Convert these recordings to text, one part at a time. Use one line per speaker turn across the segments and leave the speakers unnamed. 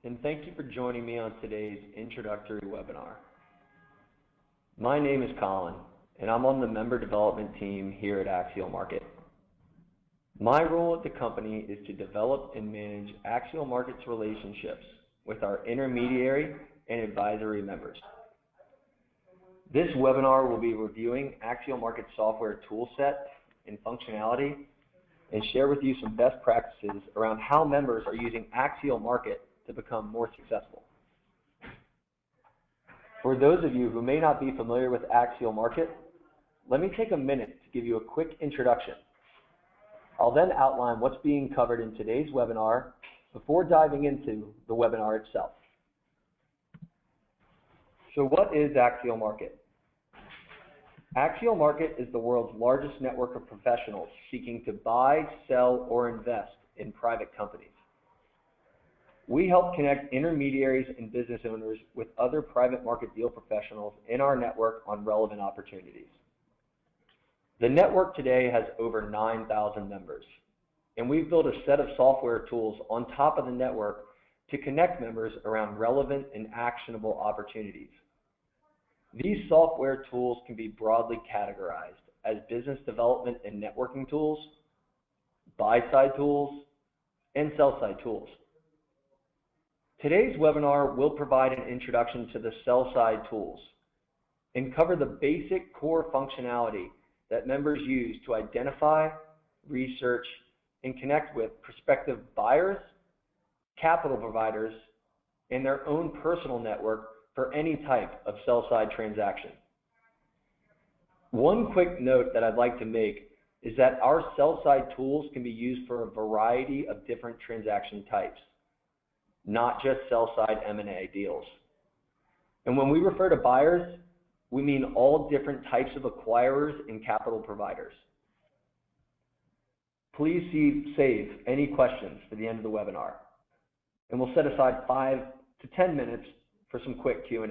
and thank you for joining me on today's introductory webinar. My name is Colin, and I'm on the member development team here at Axial Market. My role at the company is to develop and manage Axial Market's relationships with our intermediary and advisory members. This webinar will be reviewing Axial Market's software toolset and functionality and share with you some best practices around how members are using Axial Market to become more successful. For those of you who may not be familiar with Axial Market, let me take a minute to give you a quick introduction. I'll then outline what's being covered in today's webinar before diving into the webinar itself. So what is Axial Market? Axial Market is the world's largest network of professionals seeking to buy, sell, or invest in private companies. We help connect intermediaries and business owners with other private market deal professionals in our network on relevant opportunities. The network today has over 9,000 members, and we've built a set of software tools on top of the network to connect members around relevant and actionable opportunities. These software tools can be broadly categorized as business development and networking tools, buy-side tools, and sell-side tools. Today's webinar will provide an introduction to the sell-side tools and cover the basic core functionality that members use to identify, research, and connect with prospective buyers, capital providers, and their own personal network for any type of sell-side transaction. One quick note that I'd like to make is that our sell-side tools can be used for a variety of different transaction types, not just sell-side M&A deals. And when we refer to buyers, we mean all different types of acquirers and capital providers. Please save any questions for the end of the webinar, and we'll set aside 5 to 10 minutes for some quick Q&A.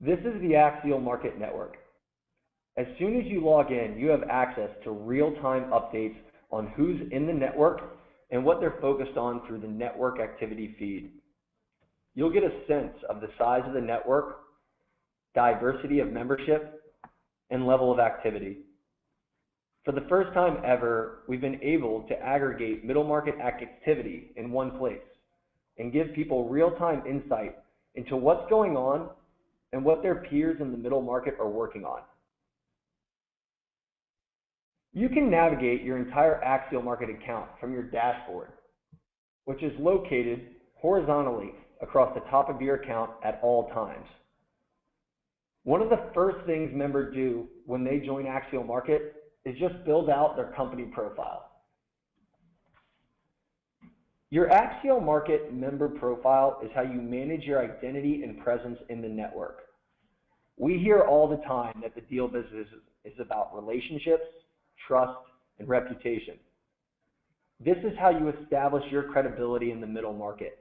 This is the Axial Market Network. As soon as you log in, you have access to real-time updates on who's in the network and what they're focused on through the network activity feed. You'll get a sense of the size of the network, diversity of membership, and level of activity. For the first time ever, we've been able to aggregate middle market activity in one place and give people real-time insight into what's going on and what their peers in the middle market are working on. You can navigate your entire Axial Market account from your dashboard, which is located horizontally across the top of your account at all times. One of the first things members do when they join Axial Market is just build out their company profile. Your Axial Market member profile is how you manage your identity and presence in the network. We hear all the time that the deal business is about relationships, trust, and reputation. This is how you establish your credibility in the middle market.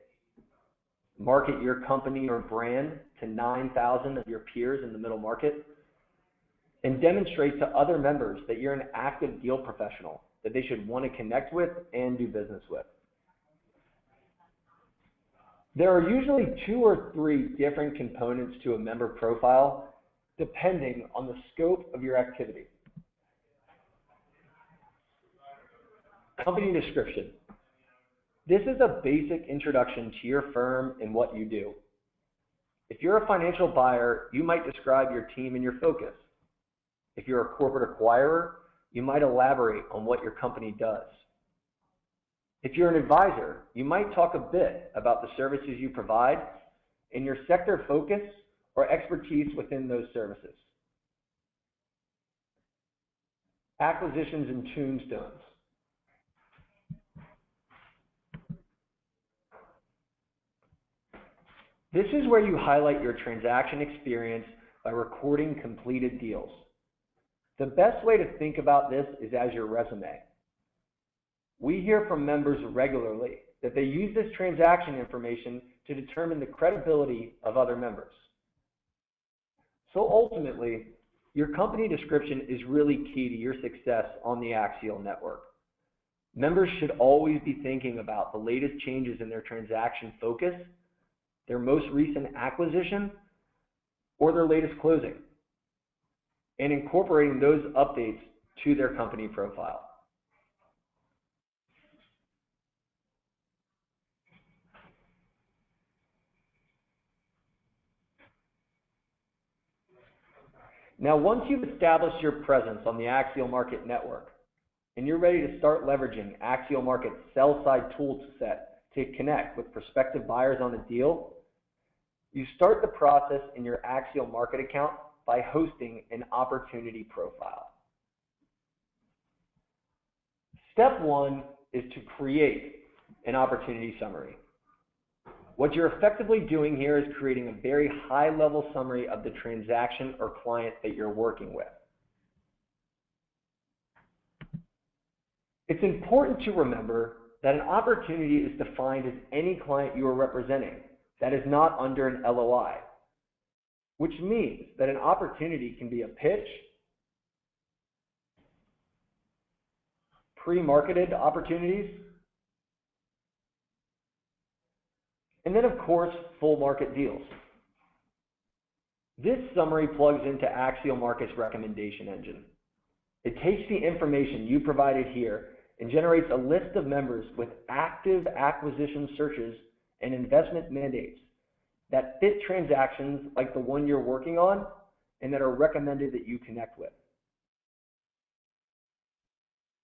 Market your company or brand to 9,000 of your peers in the middle market, and demonstrate to other members that you're an active deal professional that they should want to connect with and do business with. There are usually 2 or 3 different components to a member profile depending on the scope of your activity. Company description. This is a basic introduction to your firm and what you do. If you're a financial buyer, you might describe your team and your focus. If you're a corporate acquirer, you might elaborate on what your company does. If you're an advisor, you might talk a bit about the services you provide and your sector focus or expertise within those services. Acquisitions and tombstones. This is where you highlight your transaction experience by recording completed deals. The best way to think about this is as your resume. We hear from members regularly that they use this transaction information to determine the credibility of other members. So ultimately, Your company description is really key to your success on the Axial network. Members should always be thinking about the latest changes in their transaction focus, their most recent acquisition, or their latest closing, and incorporating those updates to their company profile. Now, once you've established your presence on the Axial Market network, and you're ready to start leveraging Axial Market's sell-side tool set to connect with prospective buyers on a deal, you start the process in your Axial Market account by hosting an opportunity profile. Step one is to create an opportunity summary. What you're effectively doing here is creating a very high-level summary of the transaction or client that you're working with. It's important to remember that an opportunity is defined as any client you are representing that is not under an LOI, which means that an opportunity can be a pitch, pre-marketed opportunities, and then of course, full market deals. This summary plugs into Axial Market's recommendation engine. It takes the information you provided here and generates a list of members with active acquisition searches and investment mandates that fit transactions like the one you're working on and that are recommended that you connect with.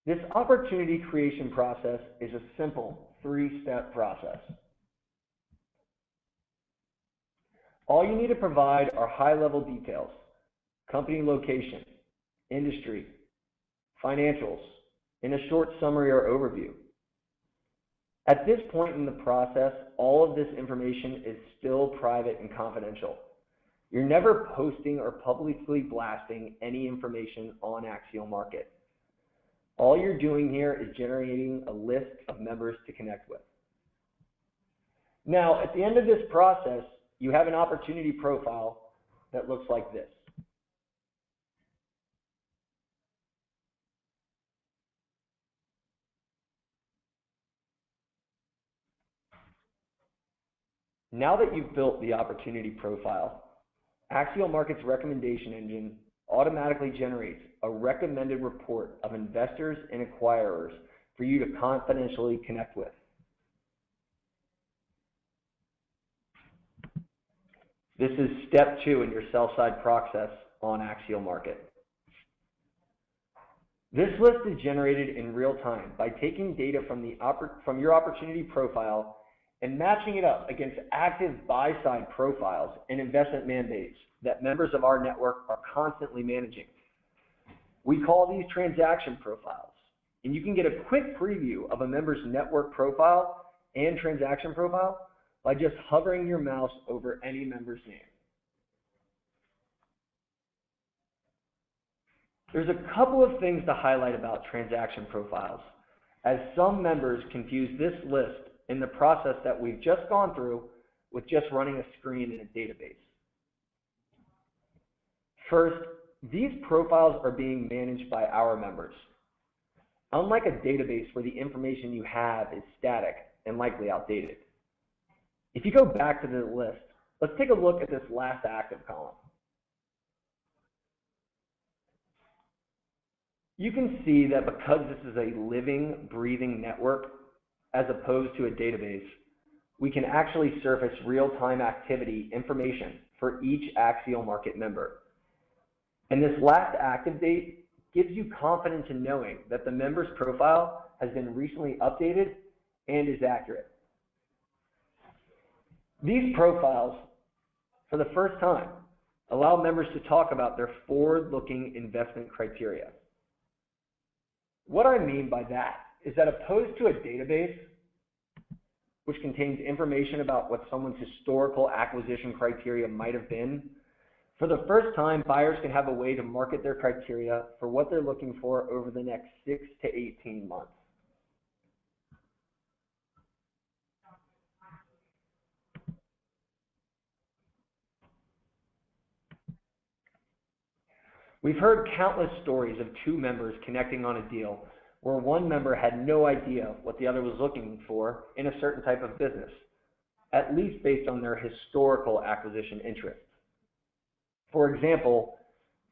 This opportunity creation process is a simple 3-step process. All you need to provide are high-level details: company location, industry, financials, and a short summary or overview. At this point in the process, all of this information is still private and confidential. You're never posting or publicly blasting any information on Axial Market. All you're doing here is generating a list of members to connect with. Now, at the end of this process, you have an opportunity profile that looks like this. Now that you've built the opportunity profile, Axial Market's recommendation engine automatically generates a recommended report of investors and acquirers for you to confidentially connect with. This is step 2 in your sell-side process on Axial Market. This list is generated in real time by taking data from your opportunity profile and matching it up against active buy-side profiles and investment mandates that members of our network are constantly managing. We call these transaction profiles, and you can get a quick preview of a member's network profile and transaction profile by just hovering your mouse over any member's name. There's a couple of things to highlight about transaction profiles, as some members confuse this list in the process that we've just gone through with just running a screen in a database. First, these profiles are being managed by our members. Unlike a database where the information you have is static and likely outdated. If you go back to the list, let's take a look at this last active column. You can see that because this is a living, breathing network, as opposed to a database, we can actually surface real-time activity information for each Axial Market member. And this last active date gives you confidence in knowing that the member's profile has been recently updated and is accurate. These profiles, for the first time, allow members to talk about their forward-looking investment criteria. What I mean by that is that opposed to a database, which contains information about what someone's historical acquisition criteria might have been, for the first time, buyers can have a way to market their criteria for what they're looking for over the next 6 to 18 months. We've heard countless stories of two members connecting on a deal where one member had no idea what the other was looking for in a certain type of business, at least based on their historical acquisition interests. For example,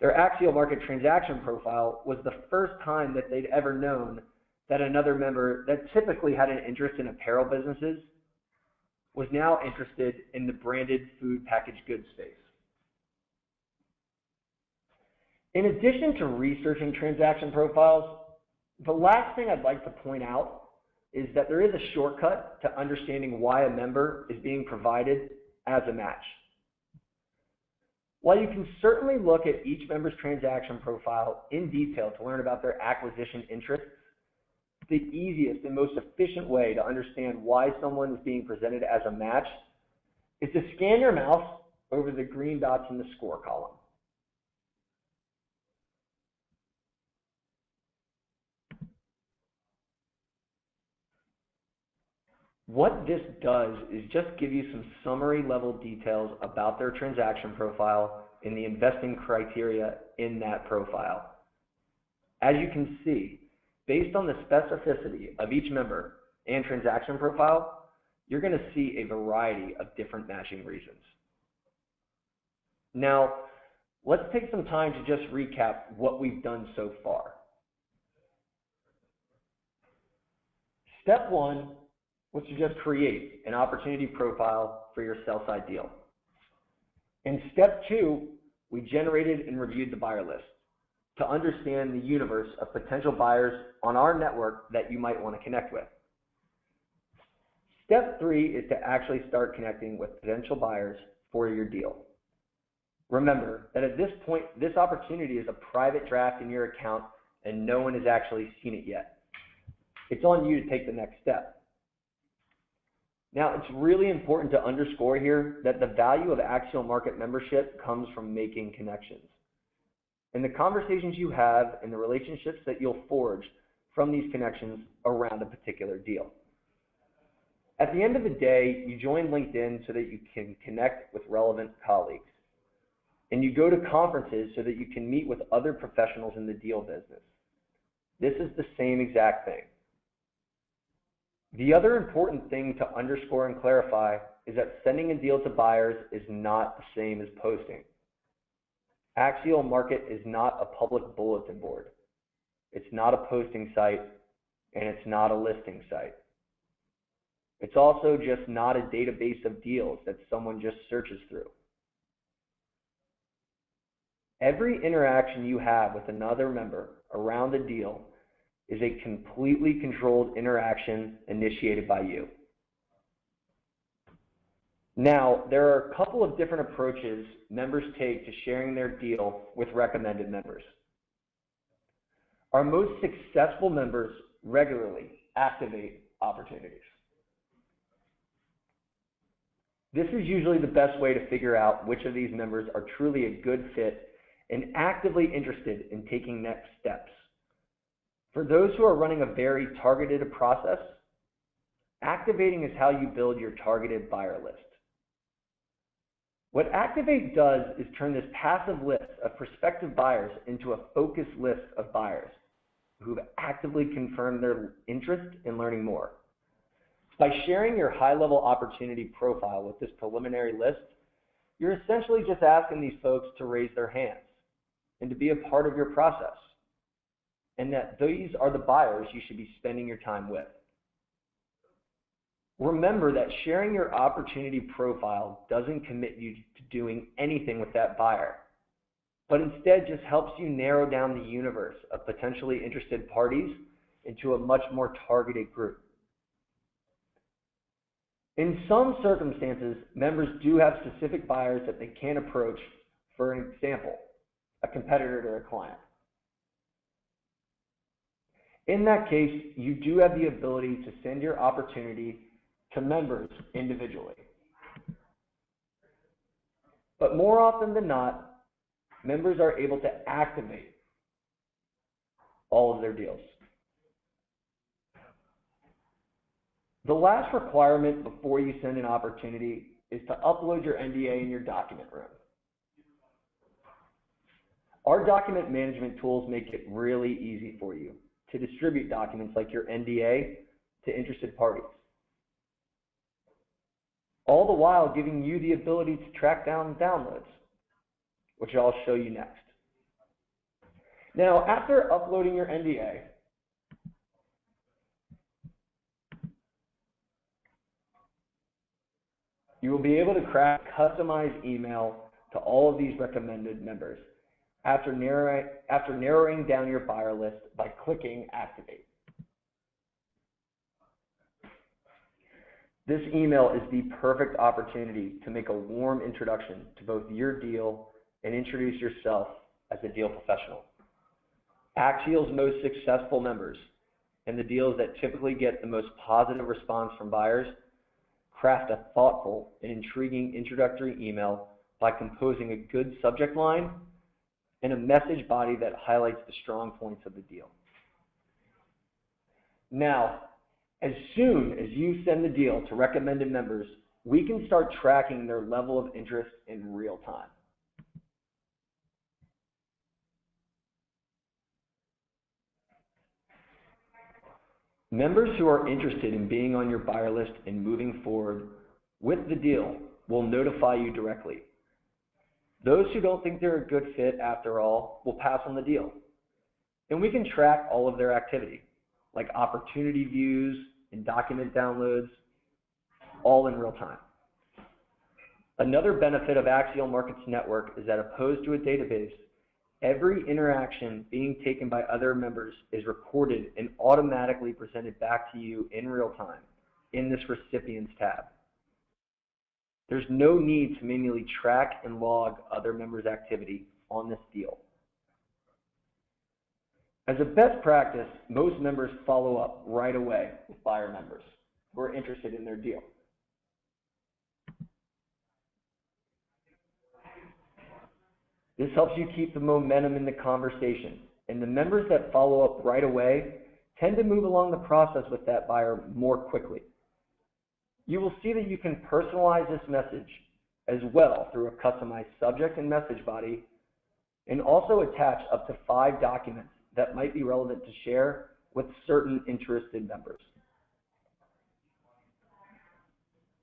their axial market transaction profile was the first time that they'd ever known that another member that typically had an interest in apparel businesses was now interested in the branded food packaged goods space. In addition to researching transaction profiles, the last thing I'd like to point out is that there is a shortcut to understanding why a member is being provided as a match. While you can certainly look at each member's transaction profile in detail to learn about their acquisition interests, the easiest and most efficient way to understand why someone is being presented as a match is to scan your mouse over the green dots in the score column. What this does is just give you some summary level details about their transaction profile and the investing criteria in that profile. As you can see, based on the specificity of each member and transaction profile, you're going to see a variety of different matching reasons. Now, let's take some time to just recap what we've done so far. Step one was to just create an opportunity profile for your sell-side deal. In step two, we generated and reviewed the buyer list to understand the universe of potential buyers on our network that you might want to connect with. Step three is to actually start connecting with potential buyers for your deal. Remember that at this point, this opportunity is a private draft in your account and no one has actually seen it yet. It's on you to take the next step. Now, it's really important to underscore here that the value of axial market membership comes from making connections. And the conversations you have and the relationships that you'll forge from these connections around a particular deal. At the end of the day, you join LinkedIn so that you can connect with relevant colleagues. And you go to conferences so that you can meet with other professionals in the deal business. This is the same exact thing. The other important thing to underscore and clarify is that sending a deal to buyers is not the same as posting. Axial Market is not a public bulletin board. It's not a posting site, and it's not a listing site. It's also just not a database of deals that someone just searches through. Every interaction you have with another member around a deal is a completely controlled interaction initiated by you. Now, there are a couple of different approaches members take to sharing their deal with recommended members. Our most successful members regularly activate opportunities. This is usually the best way to figure out which of these members are truly a good fit and actively interested in taking next steps. For those who are running a very targeted process, activating is how you build your targeted buyer list. What Activate does is turn this passive list of prospective buyers into a focused list of buyers who've actively confirmed their interest in learning more. By sharing your high-level opportunity profile with this preliminary list, you're essentially just asking these folks to raise their hands and to be a part of your process, and that these are the buyers you should be spending your time with. Remember that sharing your opportunity profile doesn't commit you to doing anything with that buyer, but instead just helps you narrow down the universe of potentially interested parties into a much more targeted group. In some circumstances, members do have specific buyers that they can approach, for an example, a competitor to a client. In that case, you do have the ability to send your opportunity to members individually. But more often than not, members are able to activate all of their deals. The last requirement before you send an opportunity is to upload your NDA in your document room. Our document management tools make it really easy for you to distribute documents like your NDA to interested parties, all the while giving you the ability to track down downloads, which I'll show you next. Now, after uploading your NDA, you will be able to craft customized email to all of these recommended members after narrowing down your buyer list by clicking Activate. This email is the perfect opportunity to make a warm introduction to both your deal and introduce yourself as a deal professional. Axial's most successful members and the deals that typically get the most positive response from buyers craft a thoughtful and intriguing introductory email by composing a good subject line and a message body that highlights the strong points of the deal. Now, as soon as you send the deal to recommended members, we can start tracking their level of interest in real time. Members who are interested in being on your buyer list and moving forward with the deal will notify you directly. Those who don't think they're a good fit after all will pass on the deal. And we can track all of their activity, like opportunity views and document downloads, all in real time. Another benefit of Axial Markets Network is that opposed to a database, every interaction being taken by other members is recorded and automatically presented back to you in real time in this Recipients tab. There's no need to manually track and log other members' activity on this deal. As a best practice, most members follow up right away with buyer members who are interested in their deal. This helps you keep the momentum in the conversation, and the members that follow up right away tend to move along the process with that buyer more quickly. You will see that you can personalize this message as well through a customized subject and message body, and also attach up to 5 documents that might be relevant to share with certain interested members.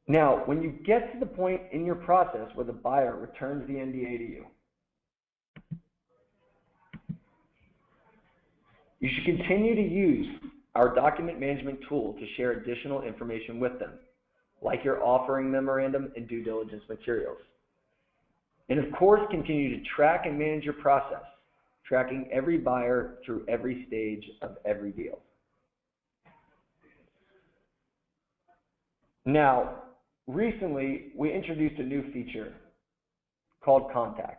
Now, when you get to the point in your process where the buyer returns the NDA to you, you should continue to use our document management tool to share additional information with them, like your offering memorandum and due diligence materials. And of course, continue to track and manage your process, tracking every buyer through every stage of every deal. Now, recently, we introduced a new feature called Contacts.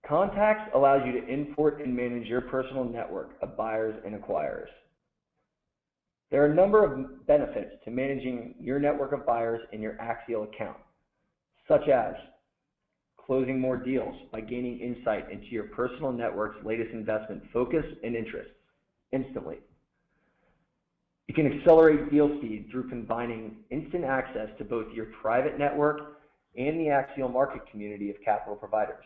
Contacts allows you to import and manage your personal network of buyers and acquirers. There are a number of benefits to managing your network of buyers in your Axial account, such as closing more deals by gaining insight into your personal network's latest investment focus and interests instantly. You can accelerate deal speed through combining instant access to both your private network and the Axial market community of capital providers.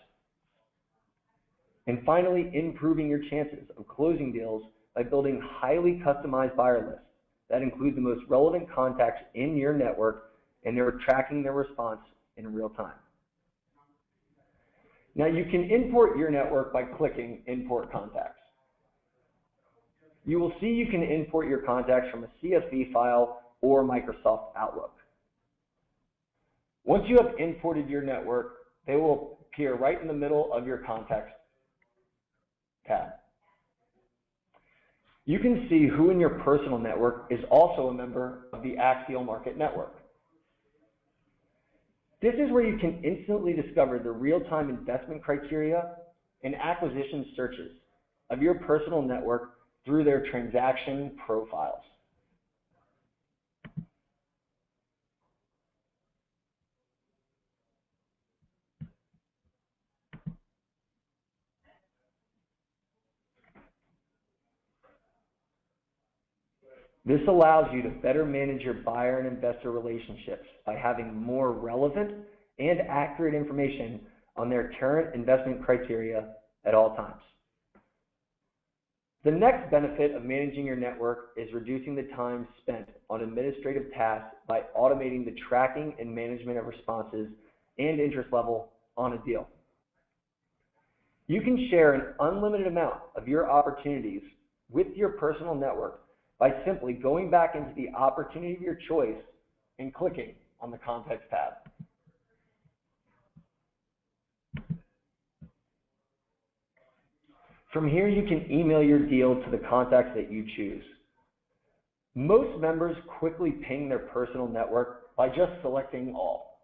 And finally, improving your chances of closing deals by building highly customized buyer lists that include the most relevant contacts in your network, and they're tracking their response in real time. Now, you can import your network by clicking Import Contacts. You will see you can import your contacts from a CSV file or Microsoft Outlook. Once you have imported your network, they will appear right in the middle of your Contacts tab. You can see who in your personal network is also a member of the Axial Market Network. This is where you can instantly discover the real-time investment criteria and acquisition searches of your personal network through their transaction profiles. This allows you to better manage your buyer and investor relationships by having more relevant and accurate information on their current investment criteria at all times. The next benefit of managing your network is reducing the time spent on administrative tasks by automating the tracking and management of responses and interest level on a deal. You can share an unlimited amount of your opportunities with your personal network by simply going back into the opportunity of your choice and clicking on the Context tab. From here, you can email your deal to the contacts that you choose. Most members quickly ping their personal network by just selecting all.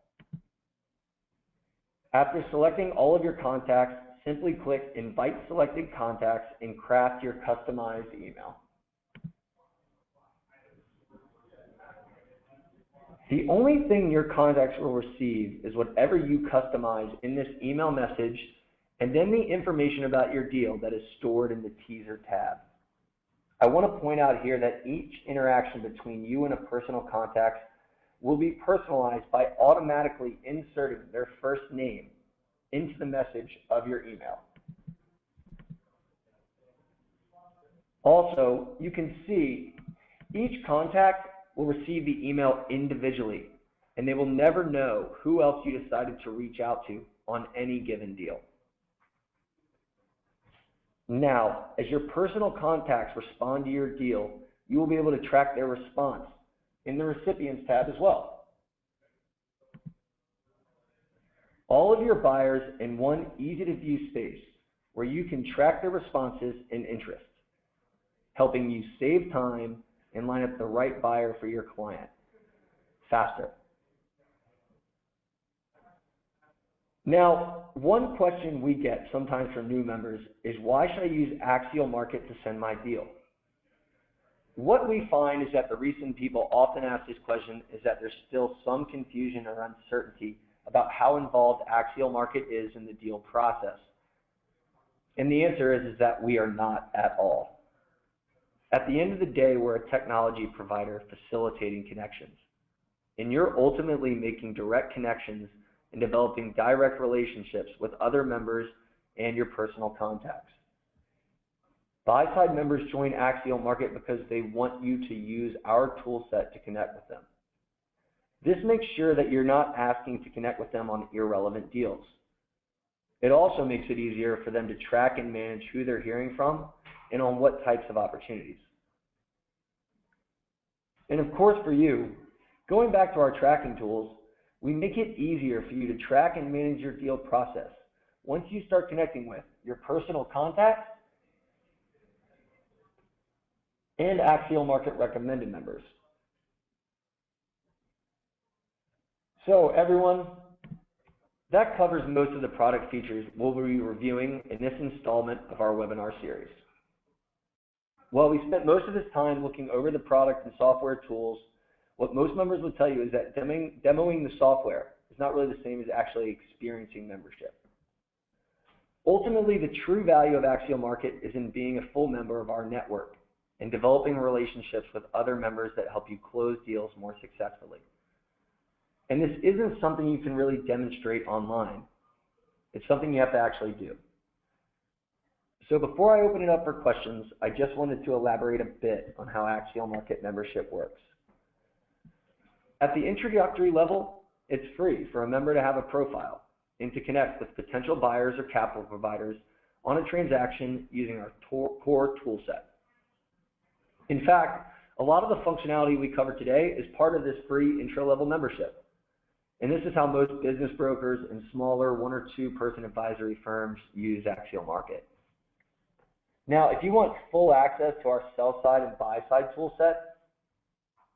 After selecting all of your contacts, simply click Invite Selected Contacts and craft your customized email. The only thing your contacts will receive is whatever you customize in this email message, and then the information about your deal that is stored in the teaser tab. I want to point out here that each interaction between you and a personal contact will be personalized by automatically inserting their first name into the message of your email. Also, you can see each contact will receive the email individually, and they will never know who else you decided to reach out to on any given deal. Now, as your personal contacts respond to your deal, you will be able to track their response in the Recipients tab as well. All of your buyers in one easy-to-view space where you can track their responses and interests, helping you save time and line up the right buyer for your client faster. Now, one question we get sometimes from new members is, why should I use Axial Market to send my deal? What we find is that the reason people often ask this question is that there's still some confusion or uncertainty about how involved Axial Market is in the deal process. And the answer is that we are not at all. At the end of the day, we're a technology provider facilitating connections. And you're ultimately making direct connections and developing direct relationships with other members and your personal contacts. Buy-side members join Axial Market because they want you to use our tool set to connect with them. This makes sure that you're not asking to connect with them on irrelevant deals. It also makes it easier for them to track and manage who they're hearing from and on what types of opportunities. And of course, for you, going back to our tracking tools, we make it easier for you to track and manage your deal process once you start connecting with your personal contacts and Axial Market recommended members. So everyone, that covers most of the product features we'll be reviewing in this installment of our webinar series. While we spent most of this time looking over the product and software tools, what most members will tell you is that demoing the software is not really the same as actually experiencing membership. Ultimately, the true value of Axial Market is in being a full member of our network and developing relationships with other members that help you close deals more successfully. And this isn't something you can really demonstrate online. It's something you have to actually do. So before I open it up for questions, I just wanted to elaborate a bit on how Axial Market membership works. At the introductory level, it's free for a member to have a profile and to connect with potential buyers or capital providers on a transaction using our core tool set. In fact, a lot of the functionality we cover today is part of this free intro-level membership. And this is how most business brokers and smaller 1 or 2 person advisory firms use Axial Market. Now, if you want full access to our sell-side and buy-side tool set,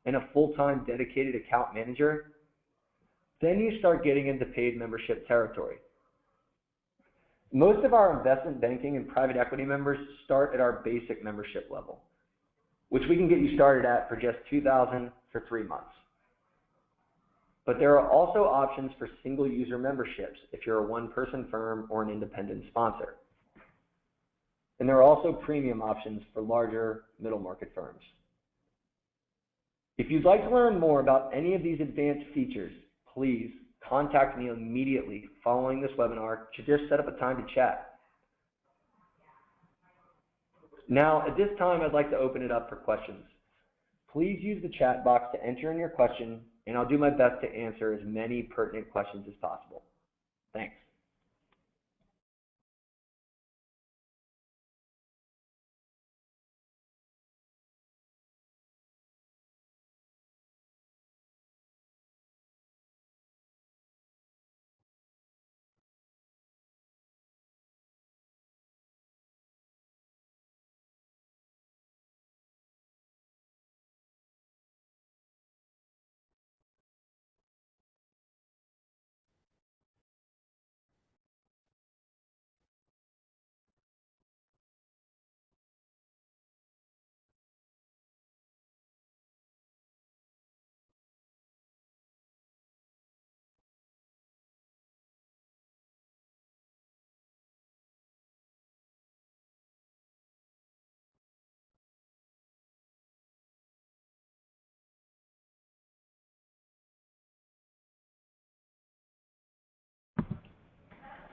and a full-time dedicated account manager, then you start getting into paid membership territory. Most of our investment banking and private equity members start at our basic membership level, which we can get you started at for just $2,000 for 3 months. But there are also options for single user memberships if you're a 1-person firm or an independent sponsor. And there are also premium options for larger middle market firms. If you'd like to learn more about any of these advanced features, please contact me immediately following this webinar to just set up a time to chat. Now, at this time, I'd like to open it up for questions. Please use the chat box to enter in your question, and I'll do my best to answer as many pertinent questions as possible. Thanks.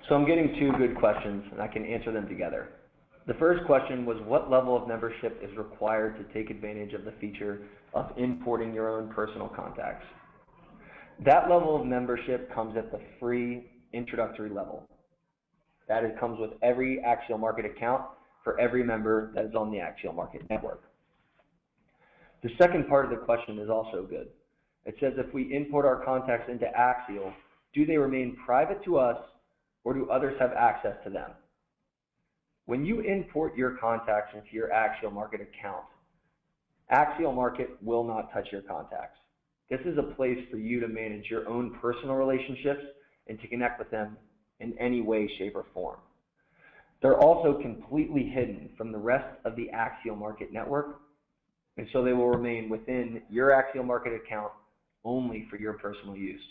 So I'm getting two good questions, and I can answer them together. The first question was, what level of membership is required to take advantage of the feature of importing your own personal contacts? That level of membership comes at the free introductory level. That comes with every Axial Market account for every member that is on the Axial Market network. The second part of the question is also good. It says, if we import our contacts into Axial, do they remain private to us, or do others have access to them? When you import your contacts into your Axial Market account, Axial Market will not touch your contacts. This is a place for you to manage your own personal relationships and to connect with them in any way, shape, or form. They're also completely hidden from the rest of the Axial Market network, and so they will remain within your Axial Market account only for your personal use.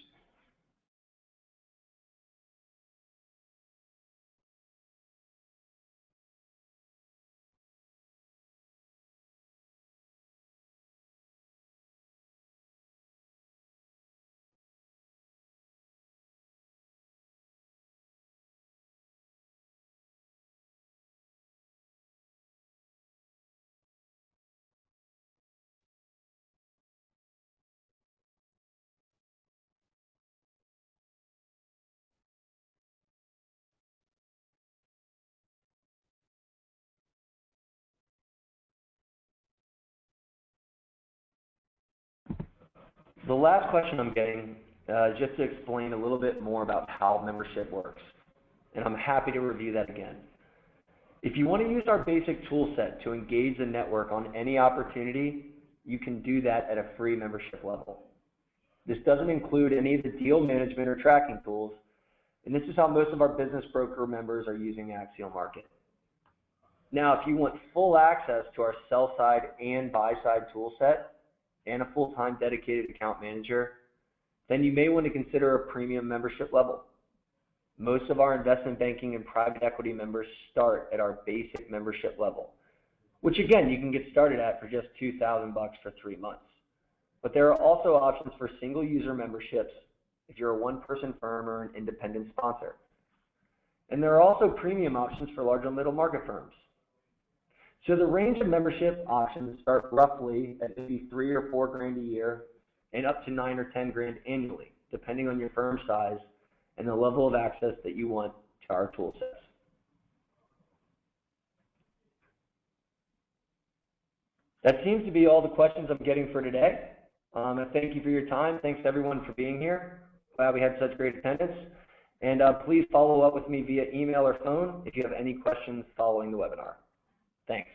The last question I'm getting is just to explain a little bit more about how membership works, and I'm happy to review that again. If you want to use our basic tool set to engage the network on any opportunity, you can do that at a free membership level. This doesn't include any of the deal management or tracking tools, and this is how most of our business broker members are using Axial Market. Now, if you want full access to our sell side and buy side tool set and a full-time dedicated account manager, then you may want to consider a premium membership level. Most of our investment banking and private equity members start at our basic membership level, which again, you can get started at for just $2,000 for 3 months. But there are also options for single user memberships if you're a one-person firm or an independent sponsor. And there are also premium options for larger middle market firms. So the range of membership options start roughly at maybe $3 or $4 grand a year and up to $9 or $10 grand annually, depending on your firm size and the level of access that you want to our tool sets. That seems to be all the questions I'm getting for today. I thank you for your time. Thanks everyone for being here. Glad we had such great attendance. And please follow up with me via email or phone if you have any questions following the webinar. Thanks.